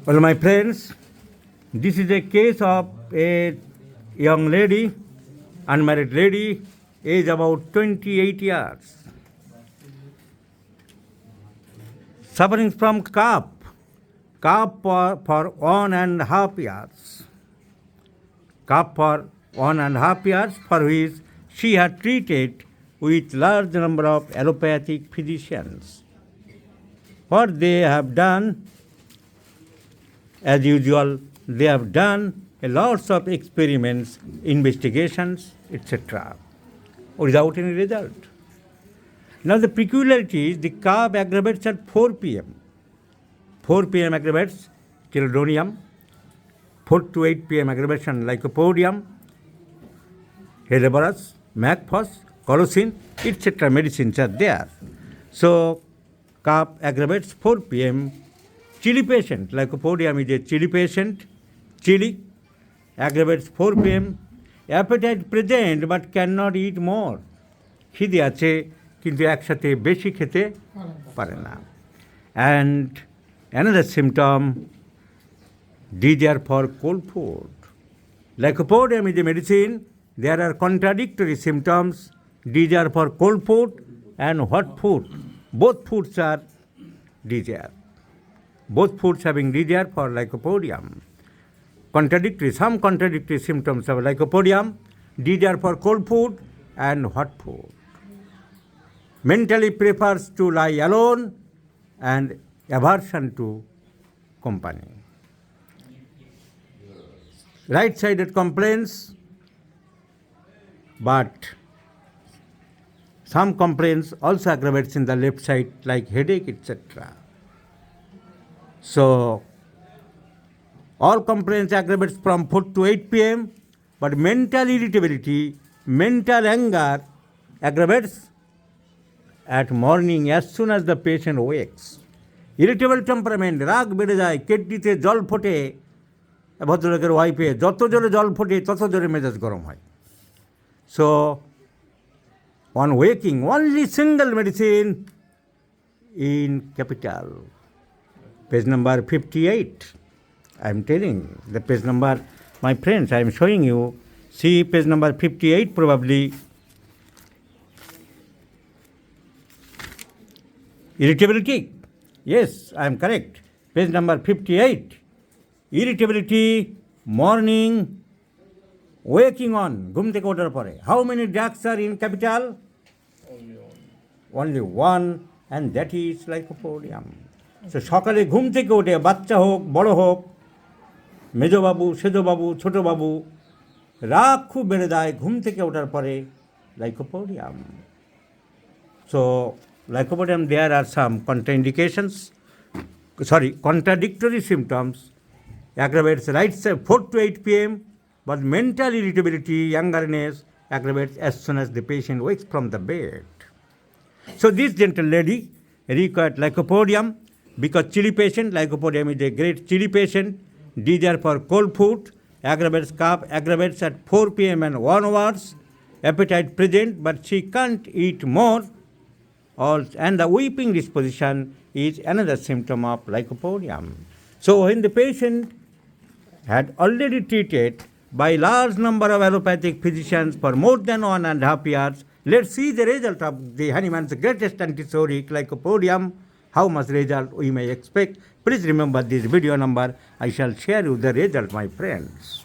Well, my friends, this is a case of a young lady, unmarried lady, age about 28 years, suffering from cough for 1.5 years. Cough for 1.5 years, for which she had treated with large number of allopathic physicians. What they have done, as usual, they have done a lots of experiments, investigations, etc., without any result. Now the peculiarity is the cough aggravates at 4 p.m. 4 p.m. aggravates chelidonium, 4 to 8 p.m. aggravation lycopodium, Helleborus, Macphos, Colocin, etc. medicines are there. So cough aggravates 4 p.m. Chili patient, lycopodium is a chili patient, chili aggravates 4 p.m. Appetite present but cannot eat more. খিদে আছে কিন্তু একসাথে বেশি খেতে পারে না. And another symptom, desire for cold food. Lycopodium is a medicine. There are contradictory symptoms, desire for cold food and hot food. Both foods are desire. Both foods having desire for lycopodium. Some contradictory symptoms of lycopodium, desire for cold food and hot food. Mentally prefers to lie alone and aversion to company. Right-sided complaints, but some complaints also aggravates in the left side like headache, etc. So all complaints aggravates from 4 to 8 p.m. but mental irritability, mental anger aggravates at morning as soon as the patient wakes. Irritable temperament, রাগ বেড়ে যায়, কিডনিতে জল ফোটে, ভদ্রলোকের ওয়াইফে যত জোরে জল ফোটে তত জোরে মেজাজ গরম হয়. So on waking, only single medicine in capital. Page number 58. I am telling the page number, my friends, I am showing you. See page number 58 probably. Irritability. Yes, I am correct. Page number 58. Irritability, morning, waking on, ঘুম থেকে ওঠার পরে. How many drugs are in capital? Only one, and that is lycopodium. So সকালে ঘুম থেকে ওঠে, বাচ্চা হোক বড় হোক, মেজবাবু সেজবাবু ছোটবাবু, রাগ খুব বেড়ে যায় ঘুম থেকে ওঠার পরে, lycopodium. So lycopodium, there are some contradictory symptoms, aggravates right side 4 to 8 p.m. but mental irritability, younger-ness aggravates as soon as the patient wakes from the bed. So this gentle lady required lycopodium because chili patient, lycopodium is a great chili patient, desire for cold food, aggravates cough, aggravates at 4 p.m. and onwards, appetite present but she can't eat more, and the weeping disposition is another symptom of lycopodium. So when the patient had already treated by large number of allopathic physicians for more than 1.5 years, let's see the result of the Hahnemann's greatest antipsoric lycopodium. How much result we may expect? Please remember this video number. I shall share you the result, my friends.